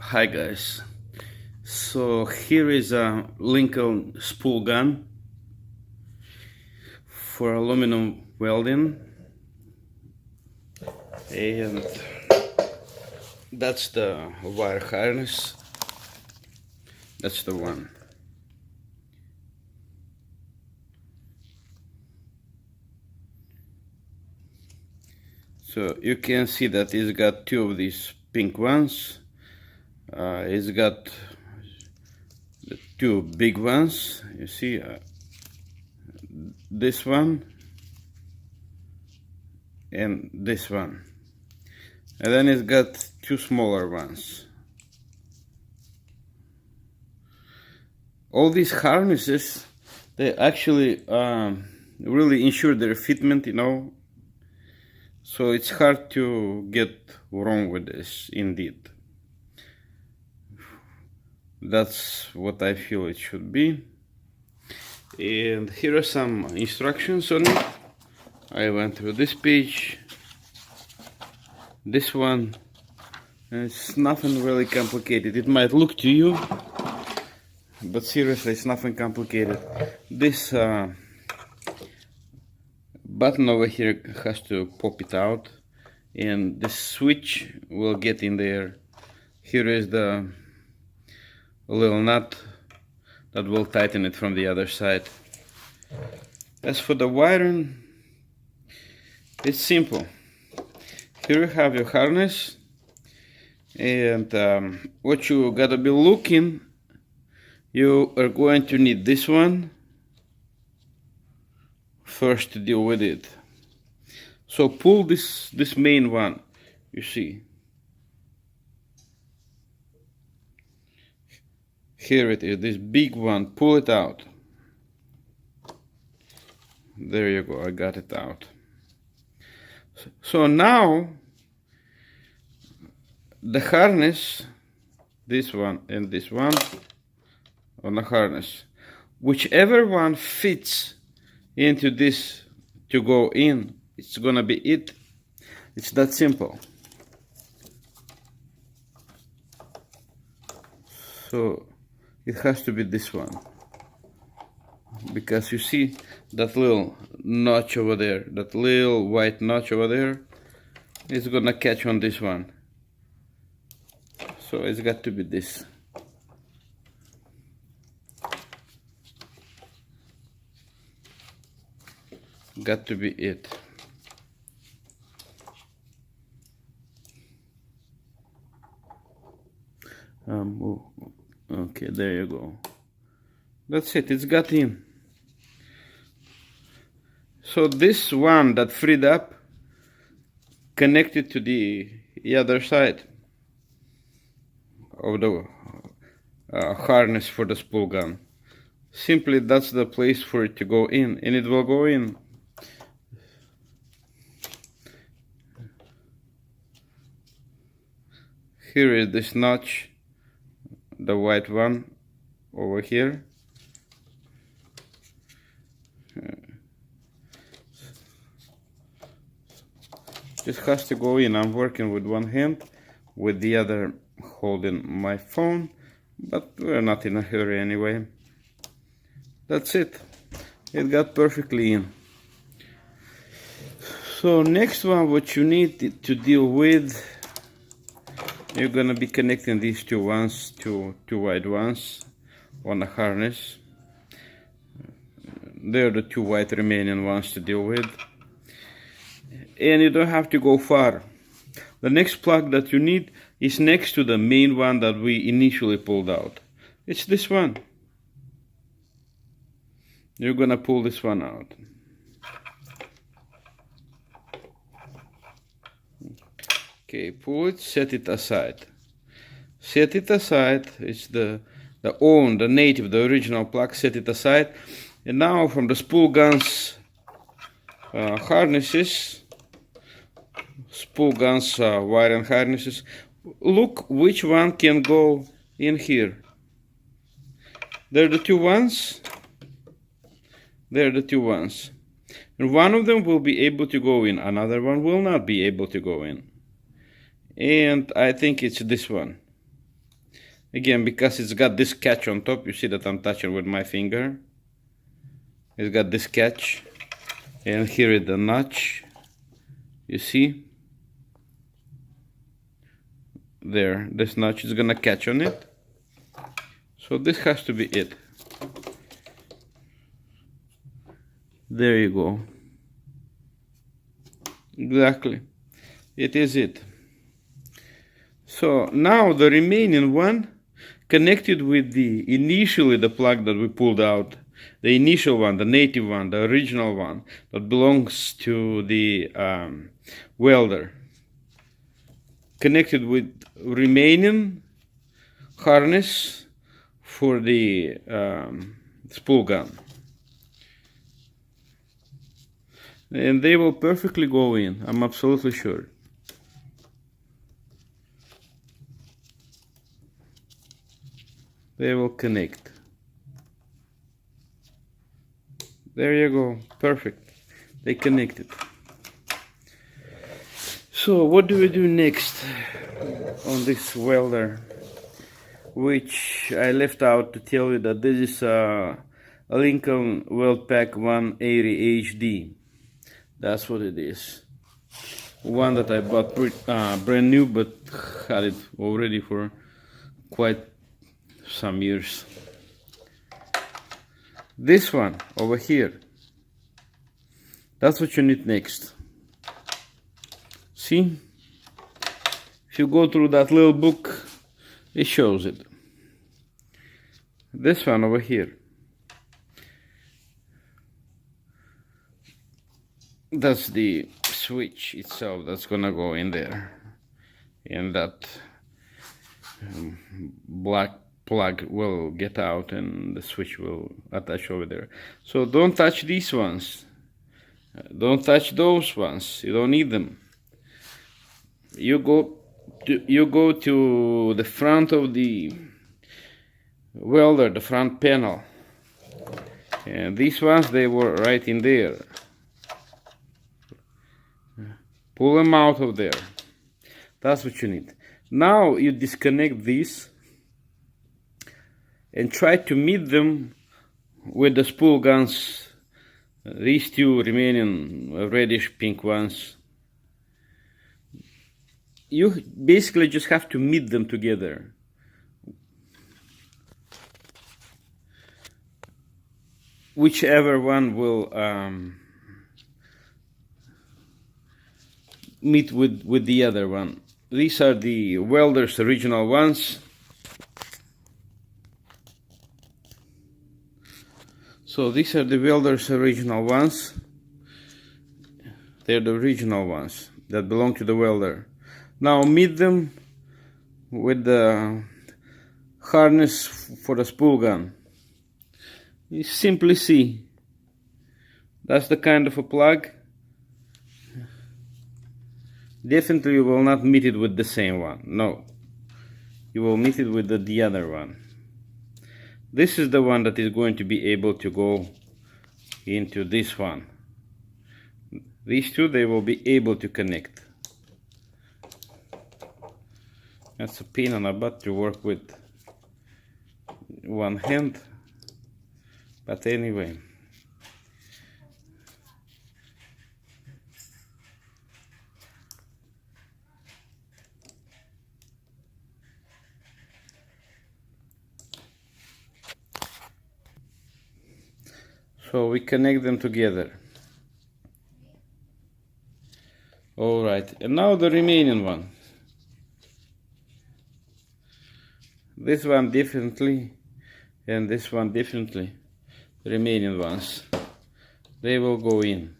Hi guys, so here is a Lincoln spool gun for aluminum welding, and that's the wire harness. That's the one. So you can see that it's got two of these pink ones. It's got the two big ones. You see this one and this one, and then it's got two smaller ones. All these harnesses, they actually really ensure their fitment, you know, so it's hard to get wrong with this. Indeed, that's what I feel it should be. And here are some instructions on it. I went through this page, this one, and it's nothing really complicated. It might look to you, but seriously, it's nothing complicated. This button over here has to pop it out, and the switch will get in there. Here is the little nut that will tighten it from the other side. As for the wiring, it's simple. Here you have your harness, and what you gotta be looking, you are going to need this one first to deal with it. So pull this main one, you see. Here it is, this big one, pull it out. There you go, I got it out. So now, the harness, this one and this one, on the harness, whichever one fits into this to go in, it's gonna be it. It's that simple. So it has to be this one, because you see that little notch over there, that little white notch over there, is gonna catch on this one. So it's got to be this. Got to be it. Okay, there you go. That's it, it's got in. So this one that freed up connected to the other side of the harness for the spool gun. Simply, that's the place for it to go in, and it will go in. Here is this notch, the white one over here. This has to go in. I'm working with one hand, with the other holding my phone, but we're not in a hurry anyway. That's it. It got perfectly in. So next one, what you need to deal with, you're gonna be connecting these two ones, two white ones, on the harness. They're the two white remaining ones to deal with. And you don't have to go far. The next plug that you need is next to the main one that we initially pulled out. It's this one. You're gonna pull this one out. Okay, pull it, set it aside. Set it aside. It's the native, the original plug. Set it aside. And now from the spool guns harnesses, spool guns wiring harnesses, look which one can go in here. They're the two ones. They're the two ones. And one of them will be able to go in, another one will not be able to go in. And I think it's this one. Again, because it's got this catch on top, you see that I'm touching with my finger. It's got this catch, and here is the notch. You see? There, this notch is gonna catch on it. So this has to be it. There you go. Exactly. It is it. So now the remaining one connected with initially the plug that we pulled out, the initial one, the native one, the original one that belongs to the welder, connected with remaining harness for the spool gun, and they will perfectly go in, I'm absolutely sure. They will connect. There you go, perfect. They connected. So what do we do next on this welder, which I left out to tell you that this is a Lincoln Weld Pak 180 HD. That's what it is. One that I bought brand new, but had it already for quite some years. This one over here, that's what you need next. See, if you go through that little book, it shows it. This one over here, that's the switch itself that's gonna go in there, and that black plug will get out and the switch will attach over there. So don't touch these ones, don't touch those ones, you don't need them. You go to the front of the welder, the front panel, and these ones, they were right in there. Pull them out of there. That's what you need. Now you disconnect these and try to meet them with the spool guns, these two remaining reddish pink ones. You basically just have to meet them together. Whichever one will meet with the other one. These are the welder's original ones. So these are the welder's original ones. They're the original ones that belong to the welder. Now meet them with the harness for the spool gun. You simply see, that's the kind of a plug. Definitely you will not meet it with the same one, no. You will meet it with the other one. This is the one that is going to be able to go into this one. These two, they will be able to connect. That's a pain in the butt to work with one hand, but anyway. So we connect them together. Alright, and now the remaining one. This one definitely, and this one definitely. The remaining ones, they will go in.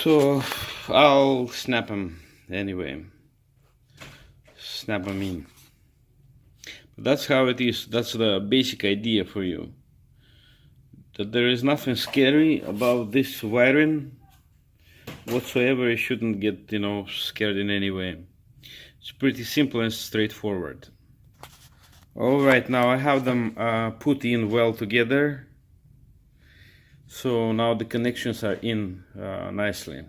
So I'll snap them anyway. Snap them in. But that's how it is. That's the basic idea for you. That there is nothing scary about this wiring. whatsoever. You shouldn't get, you know, scared in any way. It's pretty simple and straightforward. Alright, now I have them put in well together. So now the connections are in nicely.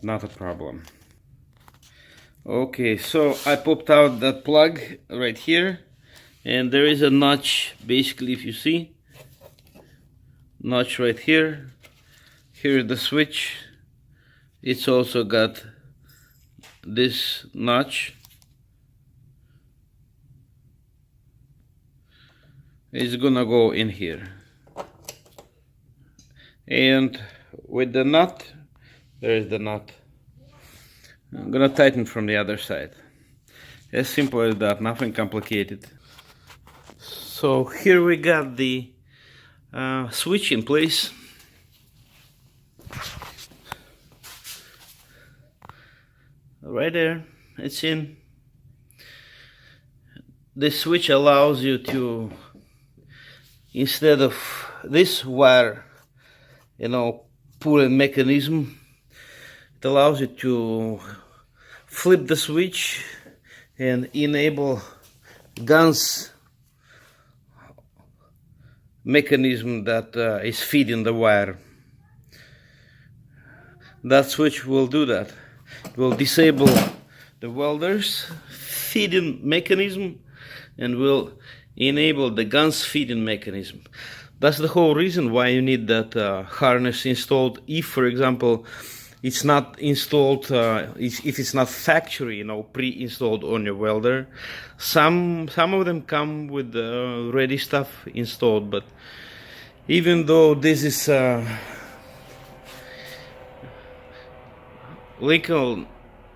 Not a problem. Okay, so I popped out that plug right here, and there is a notch, basically, if you see, notch right here. Here is the switch. It's also got this notch. It's gonna go in here. And with the nut, there is the nut. I'm gonna tighten from the other side. As simple as that, nothing complicated. So here we got the switch in place. Right there, it's in. This switch allows you to, instead of this wire, you know, pulling mechanism, it allows you to flip the switch and enable guns mechanism that is feeding the wire. That switch will do that. It will disable the welder's feeding mechanism and will enable the gun's feeding mechanism. That's the whole reason why you need that harness installed. If, for example, it's not installed, if it's not factory, you know, pre-installed on your welder. Some of them come with the ready stuff installed, but even though this is Lincoln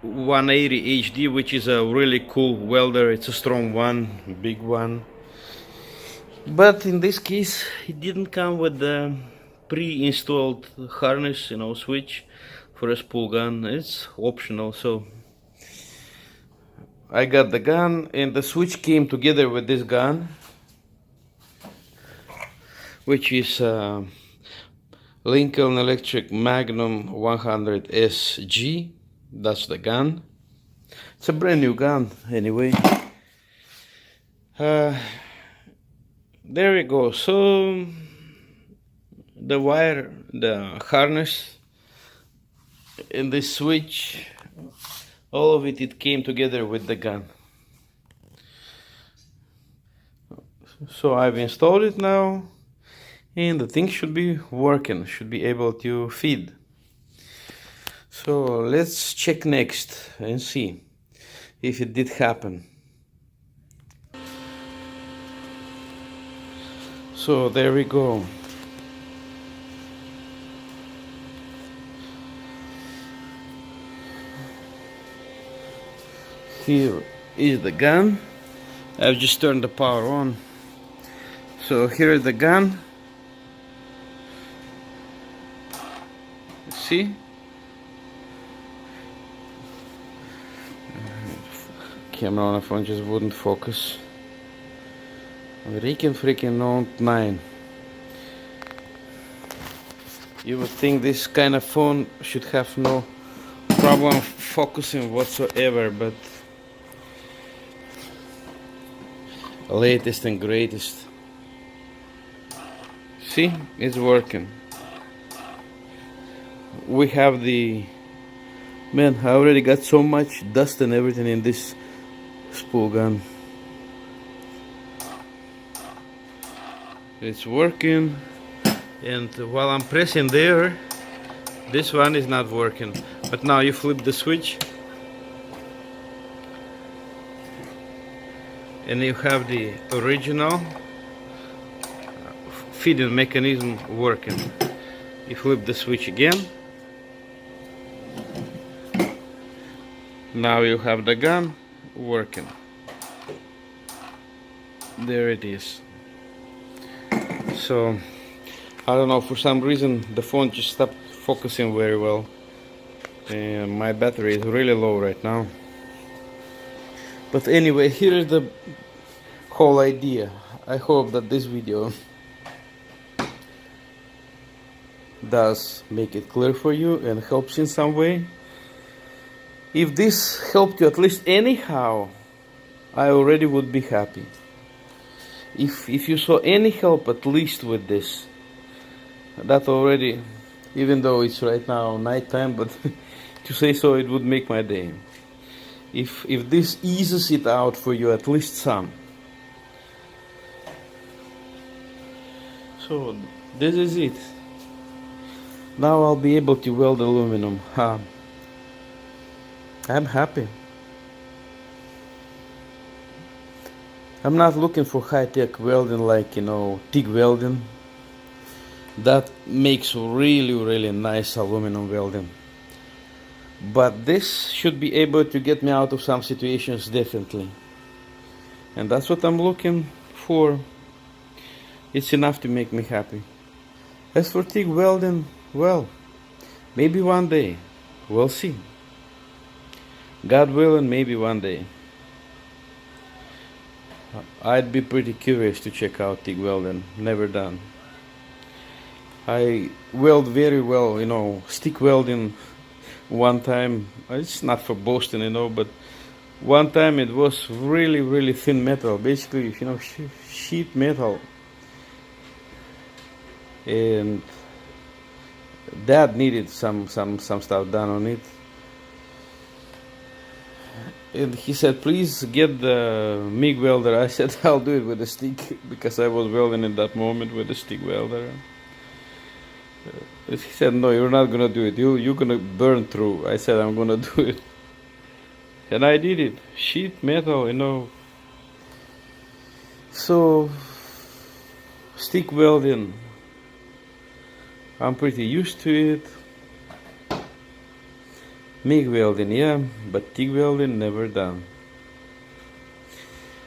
180 HD, which is a really cool welder, it's a strong one, big one. But in this case, it didn't come with the pre-installed harness, you know, switch for a spool gun. It's optional, so I got the gun, and the switch came together with this gun, which is Lincoln Electric Magnum 100 SG. That's the gun. It's a brand new gun, anyway. There we go. So the wire, the harness, and the switch, all of it came together with the gun. So I've installed it now, and the thing should be working, should be able to feed. So let's check next and see if it did happen. So there we go. Here is the gun. I've just turned the power on. So here is the gun. See? Camera on the phone just wouldn't focus. Riken freaking Note 9. You would think this kind of phone should have no problem focusing whatsoever, but latest and greatest. See, it's working. We have the, man, I already got so much dust and everything in this spool gun. It's working, and while I'm pressing there, this one is not working. But now you flip the switch and you have the original feeding mechanism working. You flip the switch again. Now you have the gun working. There it is. So I don't know, for some reason the phone just stopped focusing very well, and my battery is really low right now. But anyway, here is the whole idea. I hope that this video does make it clear for you and helps in some way. If this helped you at least anyhow, I already would be happy. If you saw any help at least with this, that already, even though it's right now nighttime, but to say so, it would make my day. If this eases it out for you at least some. So this is it. Now I'll be able to weld aluminum. I'm happy. I'm not looking for high-tech welding like, TIG welding. That makes really nice aluminum welding. But this should be able to get me out of some situations definitely. And that's what I'm looking for. It's enough to make me happy. As for TIG welding, well, maybe one day. We'll see. God willing, maybe one day. I'd be pretty curious to check out TIG welding. Never done. I weld very well, stick welding one time. It's not for boasting, but one time it was really thin metal. Basically, sheet metal. And Dad needed some stuff done on it. And he said, please get the MIG welder. I said, I'll do it with a stick, because I was welding at that moment with a stick welder. He said, no, you're not gonna do it. You're gonna burn through. I said, I'm gonna do it. And I did it. Sheet metal, So, stick welding, I'm pretty used to it. MIG welding, yeah, but TIG welding, never done.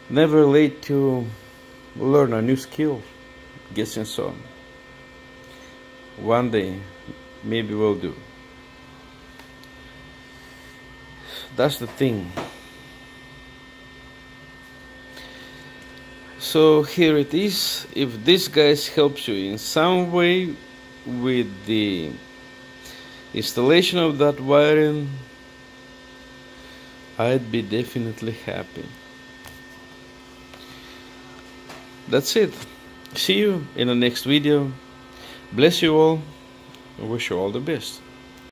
Never late to learn a new skill, guessing so. One day, maybe we'll do. That's the thing. So here it is. If this guys helps you in some way with the installation of that wiring, I'd be definitely happy. That's it. See you in the next video. Bless you all. I wish you all the best.